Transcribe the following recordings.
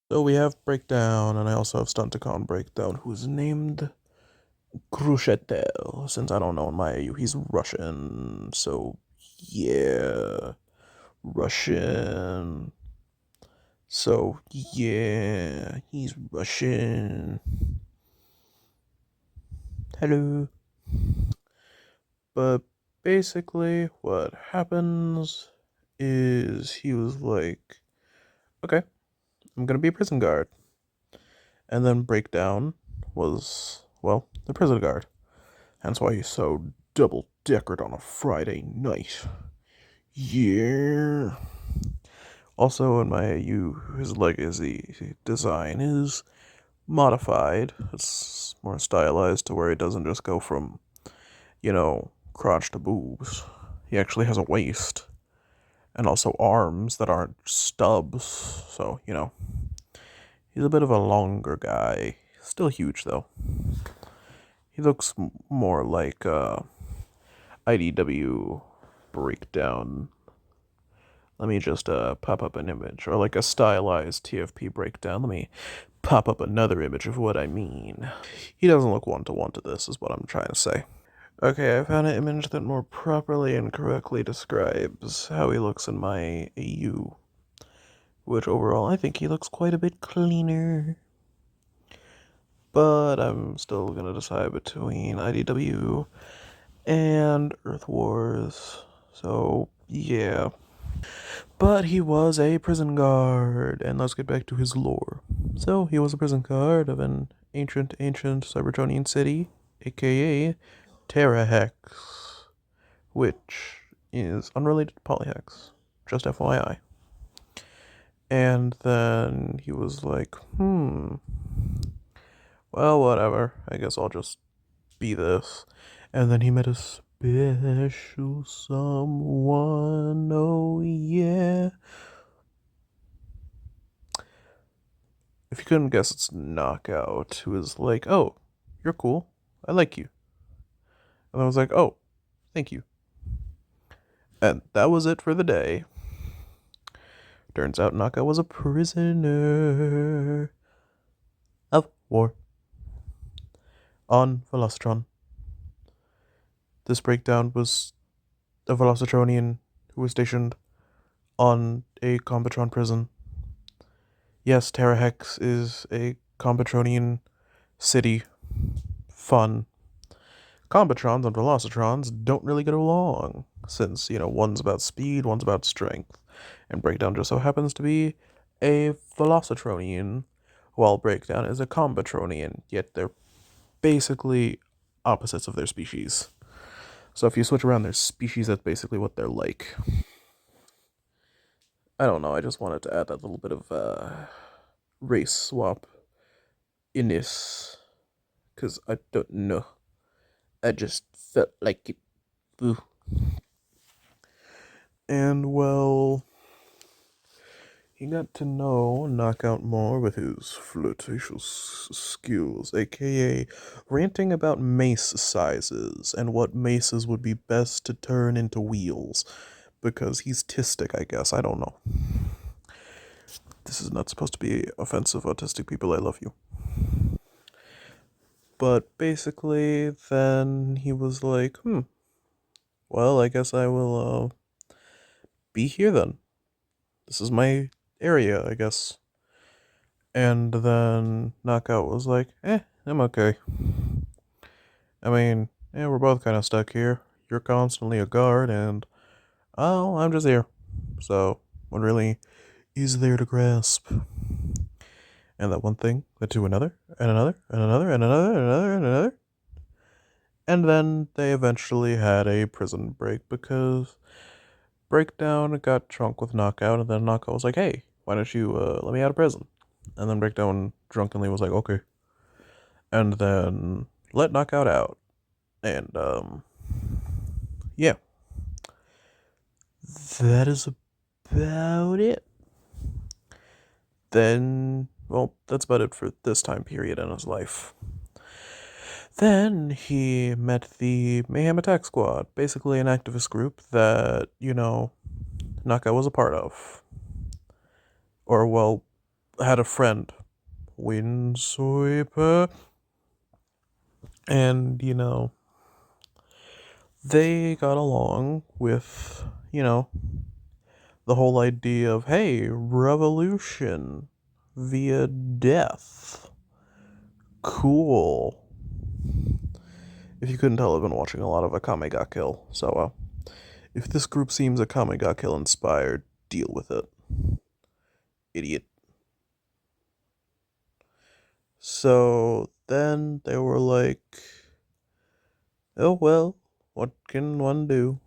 So we have Breakdown, and I also have Stunticon Breakdown, who's named Krushetel. Since I don't know in my AU, he's Russian. So, yeah. Russian. So, yeah. He's Russian. Hello. But basically, what happens is he was like, okay, I'm gonna be a prison guard. And then Breakdown was, well, the prison guard. Hence why he's so double deckered on a Friday night. Yeah. Also, in my AU, his legacy design is modified. It's more stylized to where it doesn't just go from, crotch to boobs. He actually has a waist and also arms that aren't stubs. So, he's a bit of a longer guy. Still huge, though. He looks more like IDW Breakdown. Let me just pop up an image, or like a stylized TFP breakdown. Let me pop up another image of what I mean. He doesn't look one-to-one to this, is what I'm trying to say. Okay, I found an image that more properly and correctly describes how he looks in my AU, which overall I think he looks quite a bit cleaner. But I'm still gonna decide between IDW and Earth Wars. So, yeah. But he was a prison guard, and let's get back to his lore. So, he was a prison guard of an ancient Cybertronian city, aka Terra Hex, which is unrelated to Polyhex, just FYI. And then he was like, well, whatever, I guess I'll just be this. And then he met a special someone, oh yeah. If you couldn't guess, it's Knockout, who was like, oh, you're cool. I like you. And I was like, oh, thank you. And that was it for the day. Turns out Knockout was a prisoner of war on Velocitron. This breakdown was a Velocitronian who was stationed on a Combatron prison. Yes, Terra Hex is a Combatronian city. Fun. Combatrons and Velocitrons don't really get along, since, one's about speed, one's about strength. And Breakdown just so happens to be a Velocitronian, while Breakdown is a Combatronian, yet they're basically opposites of their species. So if you switch around their species, that's basically what they're like. I don't know, I just wanted to add that little bit of race swap in this, because I don't know. I just felt like it. Boo. And well, he got to know Knockout more with his flirtatious skills, aka ranting about mace sizes and what maces would be best to turn into wheels. Because he's tistic, I guess. I don't know. This is not supposed to be offensive, autistic people. I love you. But basically, then he was like, well, I guess I will be here then. This is my area, I guess. And then Knockout was like, I'm okay. I mean, yeah, we're both kind of stuck here. You're constantly a guard, and, oh, I'm just here. So, what really is there to grasp? And that one thing led to another, and another, and another, and another, and another, and another. And then they eventually had a prison break because Breakdown got drunk with Knockout, and then Knockout was like, hey, why don't you let me out of prison? And then Breakdown drunkenly was like, okay. And then let Knockout out. And, yeah. That is about it. Then, well, that's about it for this time period in his life. Then he met the Mayhem Attack Squad, basically an activist group that, Knockout was a part of. Or, well, had a friend, Windsweeper, and, they got along with, the whole idea of, hey, revolution via death. Cool. If you couldn't tell, I've been watching a lot of Akame ga Kill, so, if this group seems Akame ga Kill inspired, deal with it. Idiot. So then they were like, oh well, what can one do?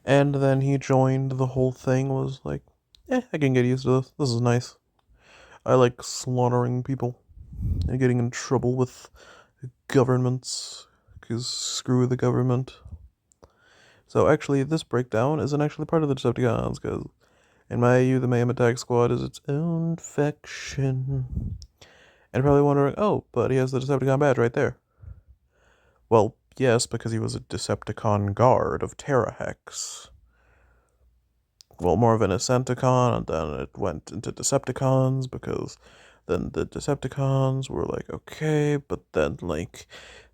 And then he joined the whole thing, was like, I can get used to this. This is nice. I like slaughtering people and getting in trouble with governments, because screw the government. So actually, this breakdown isn't actually part of the Decepticons, because in my EU, the Mayhem Attack Squad is its own faction. And probably wondering, oh, but he has the Decepticon badge right there. Well, yes, because he was a Decepticon guard of Terrahex. Well, more of an Ascenticon, and then it went into Decepticons, because then the Decepticons were like, okay, but then, like,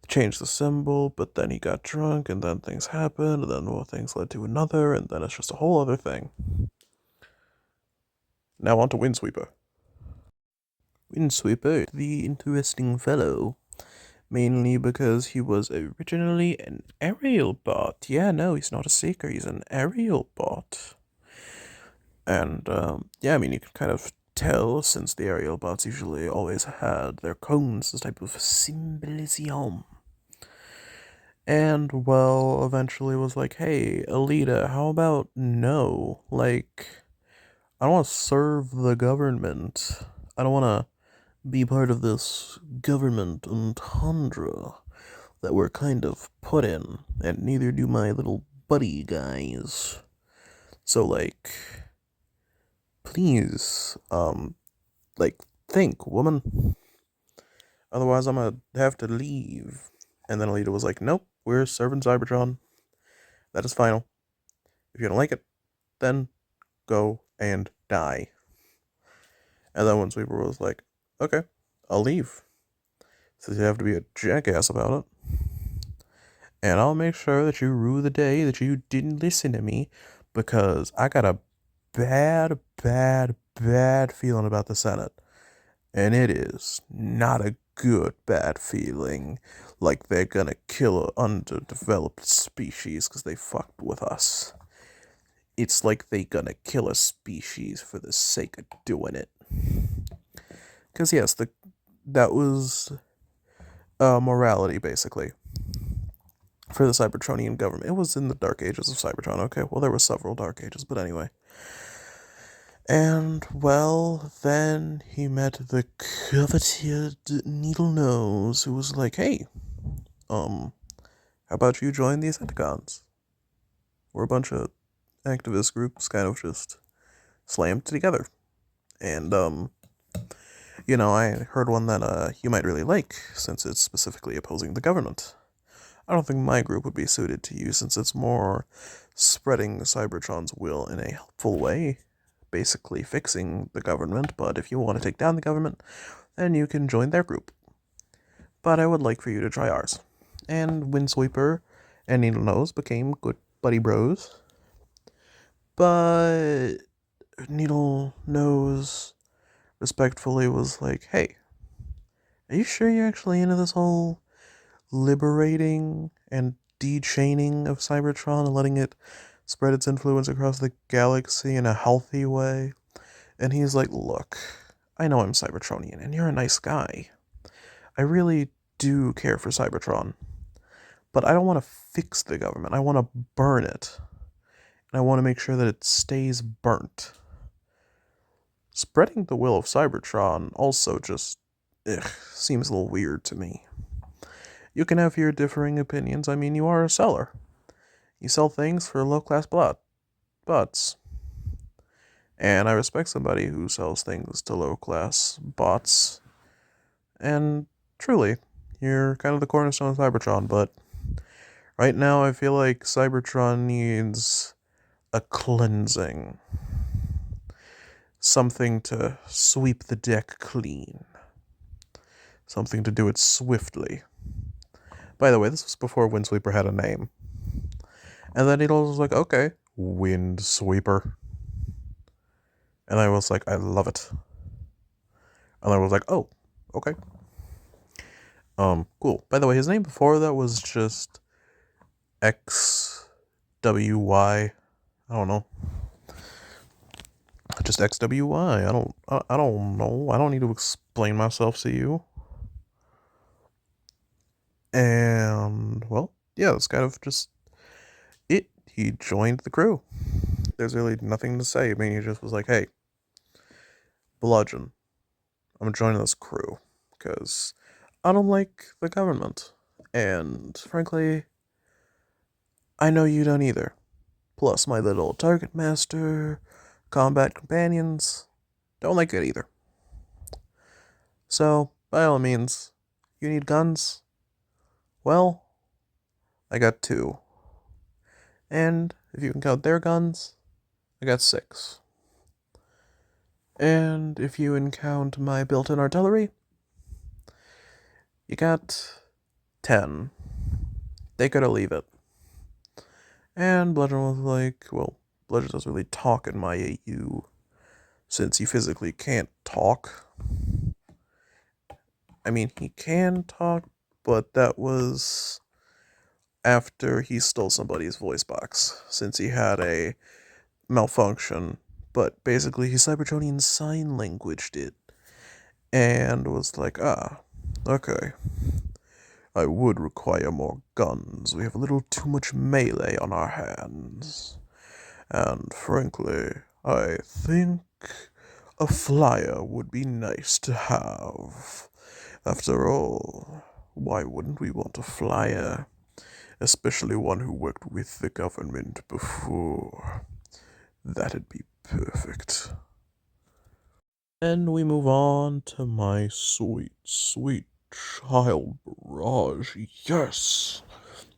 changed the symbol, but then he got drunk, and then things happened, and then more things led to another, and then it's just a whole other thing. Now on to Windsweeper. Windsweeper, the interesting fellow. Mainly because he was originally an aerial bot. Yeah, no, he's not a seeker, he's an aerial bot. And, yeah, I mean, you can kind of tell, since the aerial bots usually always had their cones as type of symbolism. And, well, eventually was like, hey, Alita, how about no? Like, I don't want to serve the government. I don't want to be part of this government entendre that we're kind of put in, and neither do my little buddy guys. So, like, please, think, woman. Otherwise, I'm gonna have to leave. And then Alita was like, nope, we're serving Cybertron. That is final. If you don't like it, then go and die. And then Windsweeper was like, okay, I'll leave. Says you have to be a jackass about it. And I'll make sure that you rue the day that you didn't listen to me, because I got a bad, bad, bad feeling about the Senate. And it is not a good bad feeling, like they're gonna kill an underdeveloped species because they fucked with us. It's like they gonna kill a species for the sake of doing it. Because yes, that was morality, basically, for the Cybertronian government. It was in the Dark Ages of Cybertron. Okay, well, there were several Dark Ages, but anyway. And, well, then he met the coveted Needle Nose, who was like, hey, how about you join the Decepticons? We're a bunch of activist groups kind of just slammed together. And, I heard one that you might really like, since it's specifically opposing the government. I don't think my group would be suited to you, since it's more spreading Cybertron's will in a helpful way, basically fixing the government, but if you want to take down the government, then you can join their group. But I would like for you to try ours. And Windsweeper and Needle Nose became good buddy bros. But Needle Nose respectfully was like, hey, are you sure you're actually into this whole liberating and de-chaining of Cybertron and letting it spread its influence across the galaxy in a healthy way? And he's like, look, I know I'm Cybertronian, and you're a nice guy. I really do care for Cybertron. But I don't want to fix the government. I want to burn it. And I want to make sure that it stays burnt. Spreading the will of Cybertron also just, seems a little weird to me. You can have your differing opinions. I mean, you are a seller. You sell things for low-class bots. And I respect somebody who sells things to low-class bots. And truly, you're kind of the cornerstone of Cybertron, but right now I feel like Cybertron needs a cleansing. something to sweep the deck clean. Something to do it swiftly. By the way, this was before Windsweeper had a name. And then Needles was like, okay, Windsweeper. And I was like, I love it. And I was like, oh, okay. Cool. By the way, his name before that was just XWY. I don't know. Just XWY. I don't know. I don't need to explain myself to you. And well, yeah, that's kind of just it. He joined the crew. There's really nothing to say. I mean, he just was like, hey, Bludgeon, I'm joining this crew because I don't like the government. And frankly, I know you don't either. Plus, my little target master, combat companions, don't like it either. So, by all means, you need guns? Well, I got 2. And if you can count their guns, I got 6. And if you can count my built-in artillery, you got 10. They gotta leave it. And Bludgeon was like, well, Bludgeon doesn't really talk in my AU, since he physically can't talk. I mean, he can talk, but that was after he stole somebody's voice box, since he had a malfunction. But basically, he Cybertronian sign languaged it, and was like, okay. I would require more guns. We have a little too much melee on our hands. And frankly, I think a flyer would be nice to have. After all, why wouldn't we want a flyer? Especially one who worked with the government before. That'd be perfect. And we move on to my sweet, sweet child Barrage. Yes!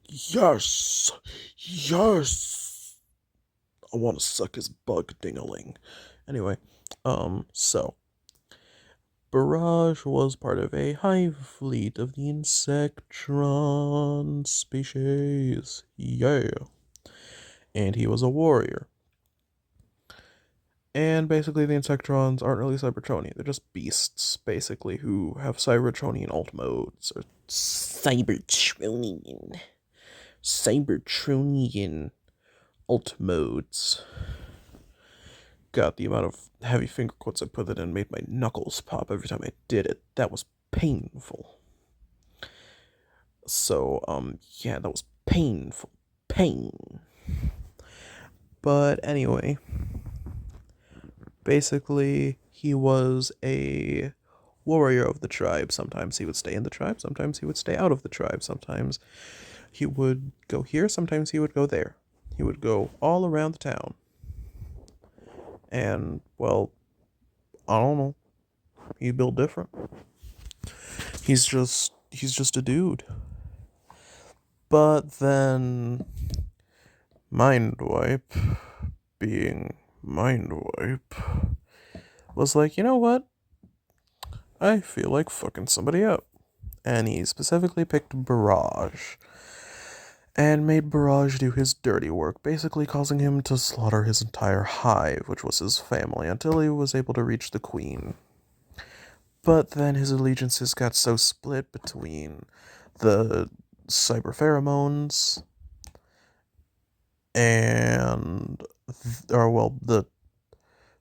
Yes! Yes! I want to suck his bug dingaling. Anyway, so. Barrage was part of a hive fleet of the Insectron species. Yeah. And he was a warrior. And basically, the Insectrons aren't really Cybertronian. They're just beasts, basically, who have Cybertronian alt modes. Or Cybertronian. Cybertronian alt modes. God, the amount of heavy finger quotes I put it in made my knuckles pop every time I did it. That was painful. So, yeah, that was painful. Pain. But anyway, basically, he was a warrior of the tribe. Sometimes he would stay in the tribe, sometimes he would stay out of the tribe, sometimes he would go here, sometimes he would go there. He would go all around the town. And, well, I don't know. He built different. He's just a dude. But then Mindwipe, being Mindwipe, was like, you know what? I feel like fucking somebody up. And he specifically picked Barrage. And made Barrage do his dirty work, basically causing him to slaughter his entire hive, which was his family, until he was able to reach the queen. But then his allegiances got so split between the cyber pheromones and, or well, the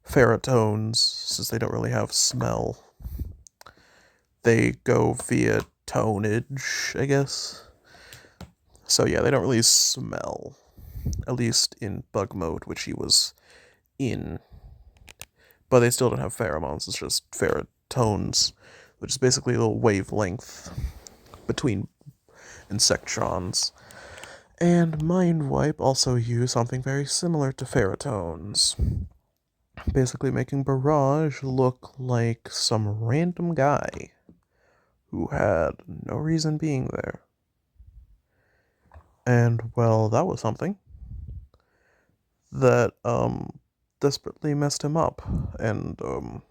ferrotones, since they don't really have smell. They go via tonage, I guess. So yeah, they don't really smell. At least in bug mode, which he was in. But they still don't have pheromones, it's just ferrotones, which is basically a little wavelength between insectrons. And Mindwipe also used something very similar to ferrotones, basically making Barrage look like some random guy who had no reason being there. And, well, that was something that, desperately messed him up and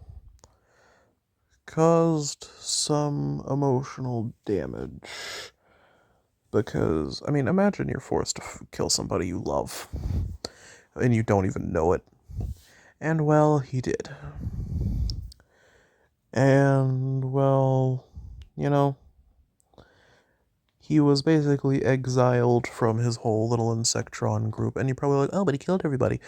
caused some emotional damage. Because, I mean, imagine you're forced to kill somebody you love, and you don't even know it. And, well, he did. And, well, you know, he was basically exiled from his whole little Insectron group. And you're probably like, oh, but he killed everybody.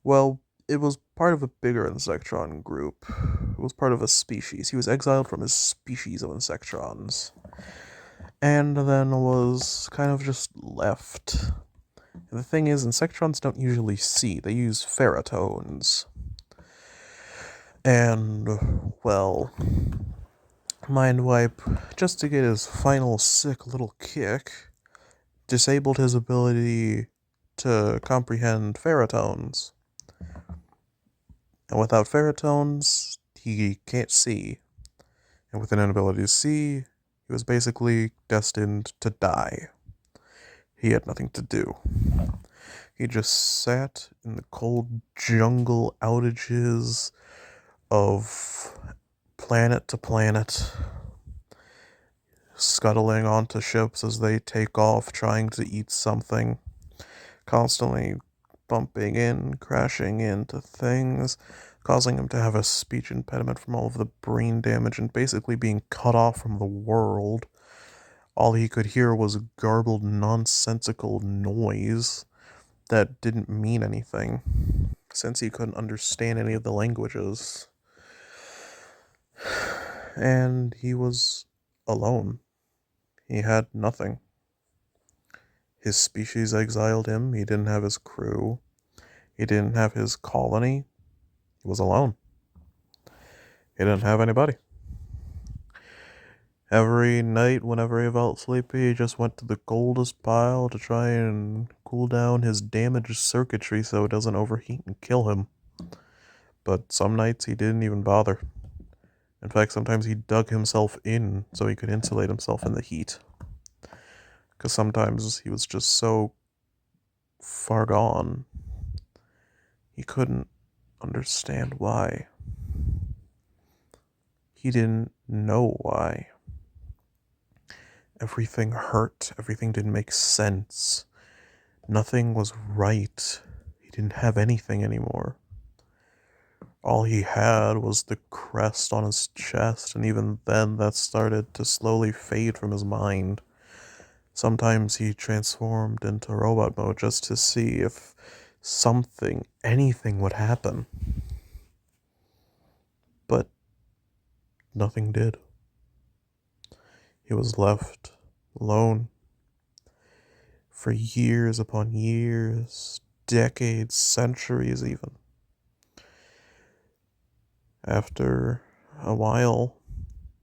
Well, it was part of a bigger Insectron group. It was part of a species. He was exiled from his species of Insectrons. And then was kind of just left. And the thing is, Insectrons don't usually see, they use pherotones. And, well, Mindwipe, just to get his final sick little kick, disabled his ability to comprehend pherotones. And without pherotones, he can't see. And with an inability to see, he was basically destined to die. He had nothing to do. He just sat in the cold jungle outages of planet to planet, scuttling onto ships as they take off, trying to eat something, constantly bumping in, crashing into things, causing him to have a speech impediment from all of the brain damage and basically being cut off from the world. All he could hear was garbled, nonsensical noise that didn't mean anything, since he couldn't understand any of the languages. And he was alone. He had nothing. His species exiled him. He didn't have his crew. He didn't have his colony. He was alone. He didn't have anybody. Every night, whenever he felt sleepy, he just went to the coldest pile to try and cool down his damaged circuitry so it doesn't overheat and kill him. But some nights he didn't even bother. In fact, sometimes he dug himself in so he could insulate himself in the heat. Because sometimes he was just so far gone, he couldn't understand why. He didn't know why. Everything hurt. Everything didn't make sense. Nothing was right. He didn't have anything anymore. All he had was the crest on his chest, and even then that started to slowly fade from his mind. Sometimes he transformed into robot mode just to see if something, anything would happen. But nothing did. He was left alone for years upon years, decades, centuries even. After a while,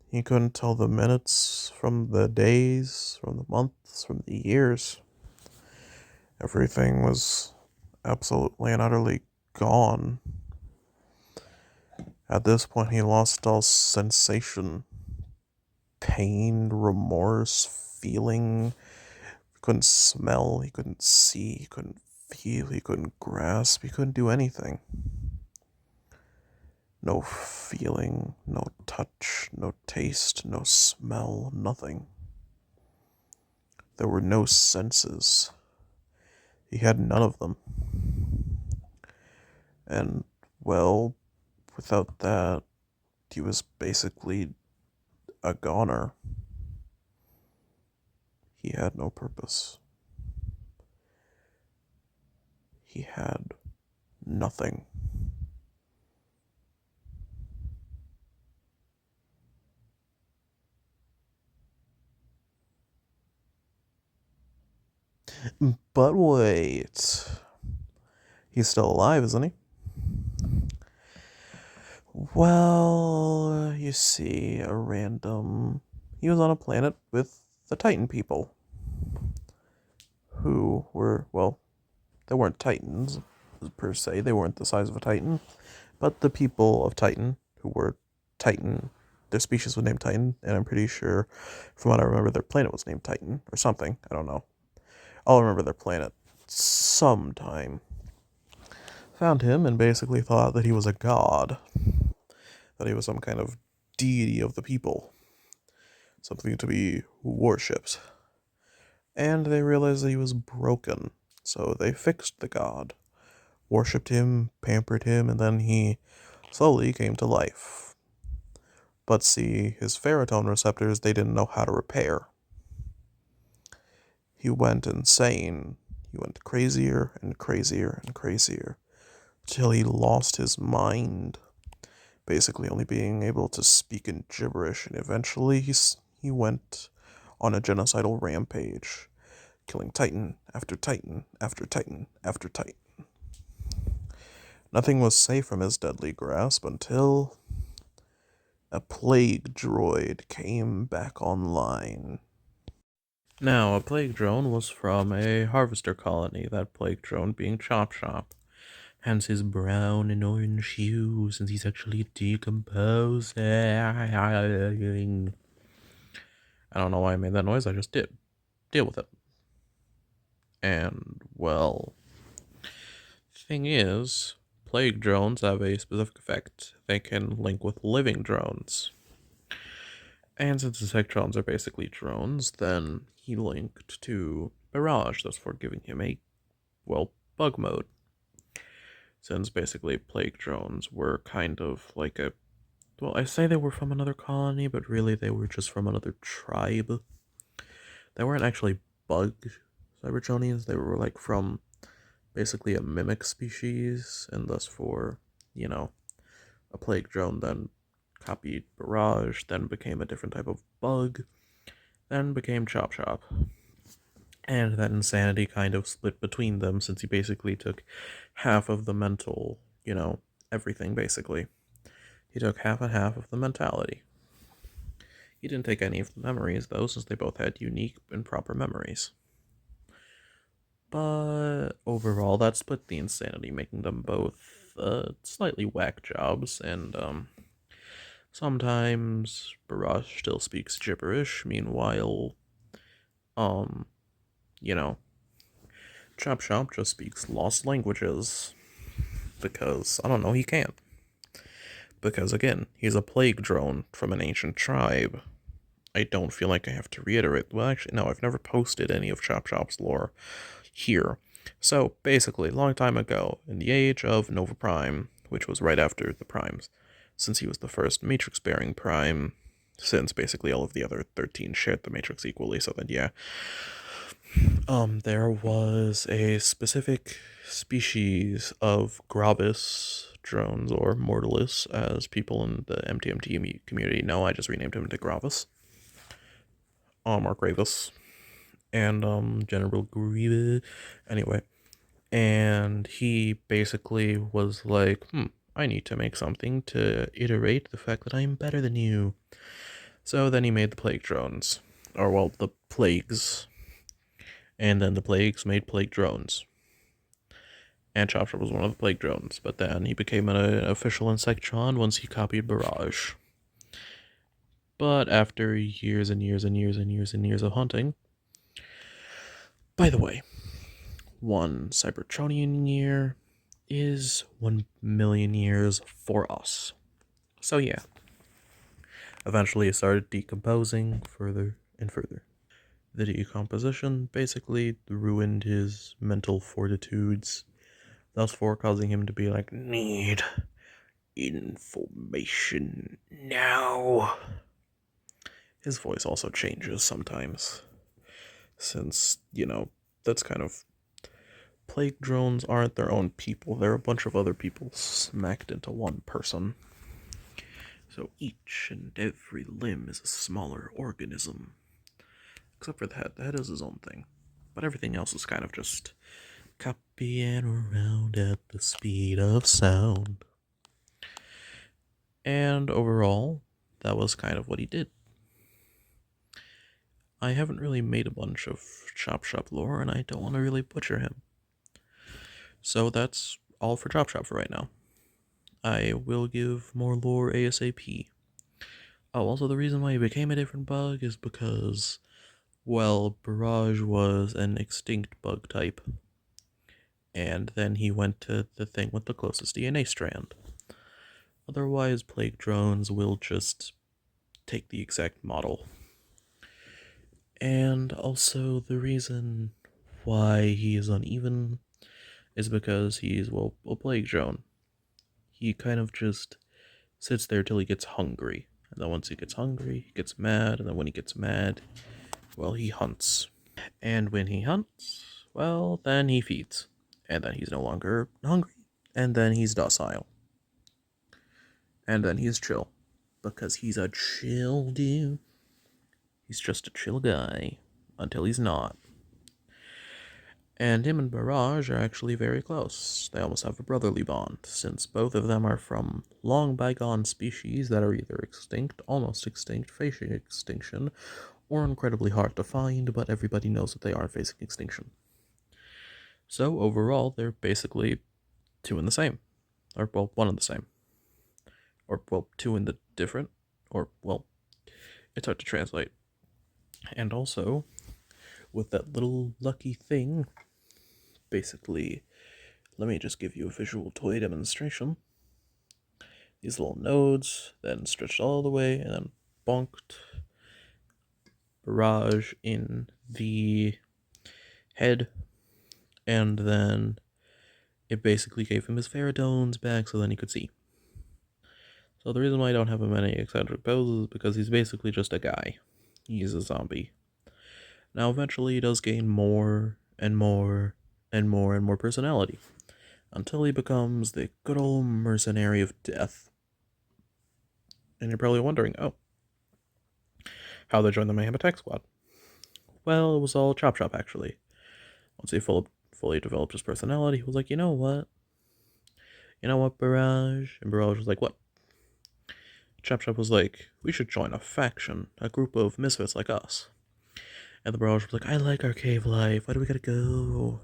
he couldn't tell the minutes from the days, from the months, from the years. Everything was absolutely and utterly gone. At this point, he lost all sensation, pain, remorse, feeling. He couldn't smell, he couldn't see, he couldn't feel, he couldn't grasp, he couldn't do anything. No feeling, no touch, no taste, no smell, nothing. There were no senses. He had none of them. And, well, without that, he was basically a goner. He had no purpose. He had nothing. But wait. He's still alive, isn't he? Well, you see, he was on a planet with the Titan people. Who were, well, they weren't Titans per se, they weren't the size of a Titan. But the people of Titan, who were Titan, their species was named Titan, and I'm pretty sure, from what I remember, their planet was named Titan, or something, I don't know. I'll remember their planet sometime. found him and basically thought that he was a god, that he was some kind of deity of the people, something to be worshipped. And they realized that he was broken, so they fixed the god, worshipped him, pampered him, and then he slowly came to life. But see, his ferritone receptors they didn't know how to repair. He went insane. He went crazier and crazier and crazier till he lost his mind, basically only being able to speak in gibberish, and eventually he went on a genocidal rampage, killing Titan after Titan after Titan after Titan. Nothing was safe from his deadly grasp until a plague droid came back online. Now, a plague drone was from a harvester colony, that plague drone being Chop Chop. Hence his brown and orange hue, since he's actually decomposing. I don't know why I made that noise, I just did. Deal with it. And, well, thing is, plague drones have a specific effect. They can link with living drones. And since insect drones are basically drones, then he linked to Barrage, thus for giving him a, well, bug mode. Since basically plague drones were kind of like a, well, I say they were from another colony, but really they were just from another tribe. They weren't actually bug Cybertronians, they were like from basically a mimic species, and thus for, a plague drone then copied Barrage, then became a different type of bug, then became Chop Chop. And that insanity kind of split between them since he basically took half of the mental, everything basically. He took half and half of the mentality. He didn't take any of the memories though, since they both had unique and proper memories. But overall, that split the insanity, making them both slightly whack jobs, and sometimes Barrage still speaks gibberish, meanwhile, um, Chop Chop just speaks lost languages. Because, I don't know, he can't. Because, again, he's a plague drone from an ancient tribe. I don't feel like I have to reiterate. Well, actually, no, I've never posted any of Chop Chop's lore here. So, basically, a long time ago, in the age of Nova Prime, which was right after the Primes, since he was the first Matrix-bearing Prime, since basically all of the other 13 shared the Matrix equally, so then, yeah. There was a specific species of Grabus drones, or Mortalis, as people in the MTMT community know. I just renamed him to Gravus. Or Gravis. And, General Grievous. Anyway. And he basically was like, I need to make something to iterate the fact that I'm better than you. So then he made the plague drones. Or, well, the plagues. And then the plagues made plague drones. And Chop Chop was one of the plague drones, but then he became an official Insectron once he copied Barrage. But after years and years and years and years and years of hunting, by the way, 1 Cybertronian year is 1 million years for us. So yeah, eventually it started decomposing further and further. The decomposition basically ruined his mental fortitudes, thus for causing him to be like, need information now. His voice also changes sometimes, since, that's kind of, plague drones aren't their own people, they're a bunch of other people smacked into one person. So each and every limb is a smaller organism. Except for the head. The head is his own thing. But everything else is kind of just copying around at the speed of sound. And overall, that was kind of what he did. I haven't really made a bunch of Chop Chop lore, and I don't want to really butcher him. So that's all for Chop Chop for right now. I will give more lore ASAP. Oh, also the reason why he became a different bug is because, well, Barrage was an extinct bug type. and then he went to the thing with the closest DNA strand. Otherwise, plague drones will just take the exact model. And also, the reason why he is uneven is because he's, well, a plague drone. He kind of just sits there till he gets hungry. And then once he gets hungry, he gets mad, and then when he gets mad, well, he hunts. And when he hunts, well, then he feeds. And then he's no longer hungry. And then he's docile. And then he's chill. Because he's a chill dude. He's just a chill guy. Until he's not. And him and Barrage are actually very close. They almost have a brotherly bond, since both of them are from long bygone species that are either extinct, almost extinct, facing extinction, or incredibly hard to find, but everybody knows that they are facing extinction. So overall, they're basically two in the same. Or, well, one in the same. Or, well, two in the different. Or, well, it's hard to translate. And also, with that little lucky thing, basically, let me just give you a visual toy demonstration. These little nodes, then stretched all the way, and then bonked Barrage in the head, and then it basically gave him his Pharadones back so then he could see. So the reason why I don't have him in any eccentric poses is because he's basically just a guy. He's a zombie. Now eventually he does gain more and more and more and more personality, until he becomes the good old mercenary of death. And you're probably wondering, oh, how they joined the Mayhem Attack Squad? Well, it was all Chop Chop, actually. Once he fully developed his personality, he was like, you know what? You know what, Barrage? And Barrage was like, what? Chop Chop was like, we should join a faction, a group of misfits like us. And the Barrage was like, I like our cave life. Why do we gotta go?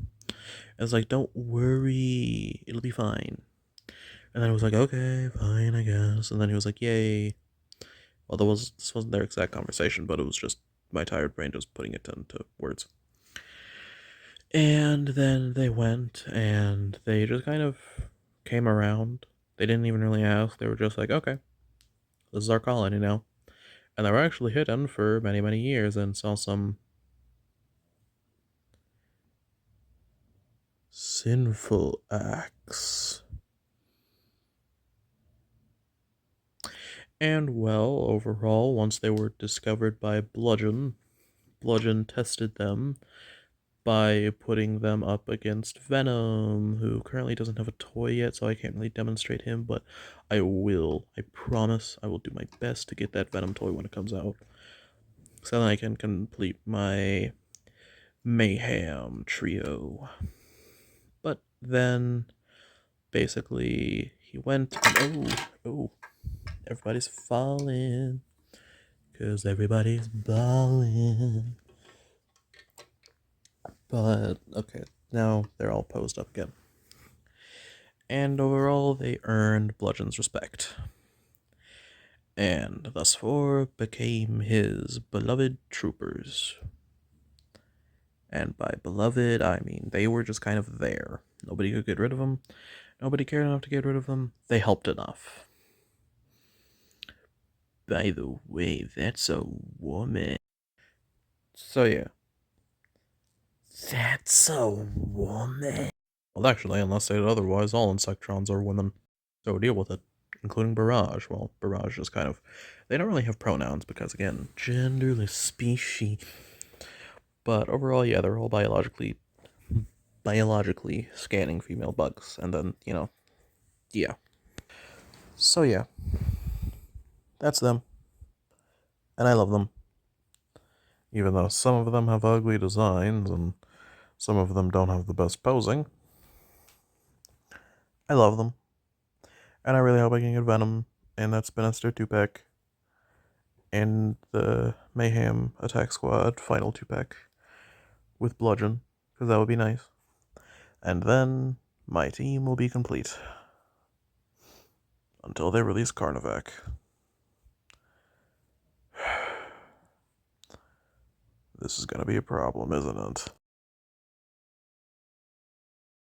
And it's like, don't worry, it'll be fine. And then it was like, okay, fine, I guess. And then he was like, yay. Well, this wasn't their exact conversation, but it was just my tired brain just putting it into words. And then they went, and they just kind of came around. They didn't even really ask. They were just like, okay, this is our colony now. And they were actually hidden for many, many years and saw some sinful acts. And well, overall, once they were discovered by Bludgeon tested them by putting them up against Venom, who currently doesn't have a toy yet, so I can't really demonstrate him, but I will. I promise I will do my best to get that Venom toy when it comes out, so then I can complete my Mayhem trio. But then, basically, he went and, oh, everybody's falling, 'cause everybody's balling. But, okay, now they're all posed up again. And overall, they earned Bludgeon's respect, and thus four became his beloved troopers. And by beloved, I mean they were just kind of there. Nobody could get rid of them. Nobody cared enough to get rid of them. They helped enough. By the way, that's a woman. So yeah. That's a woman. Well, actually, unless stated otherwise, all Insectrons are women. So deal with it. Including Barrage. Well, Barrage is kind of... They don't really have pronouns because, again, genderless species. But overall, yeah, they're all biologically scanning female bugs. And then, yeah. So yeah. That's them. And I love them. Even though some of them have ugly designs and some of them don't have the best posing. I love them. And I really hope I can get Venom and that Spinester 2-pack and the Mayhem Attack Squad final 2-pack with Bludgeon, because that would be nice. And then my team will be complete. Until they release Carnivac. This is gonna be a problem, isn't it?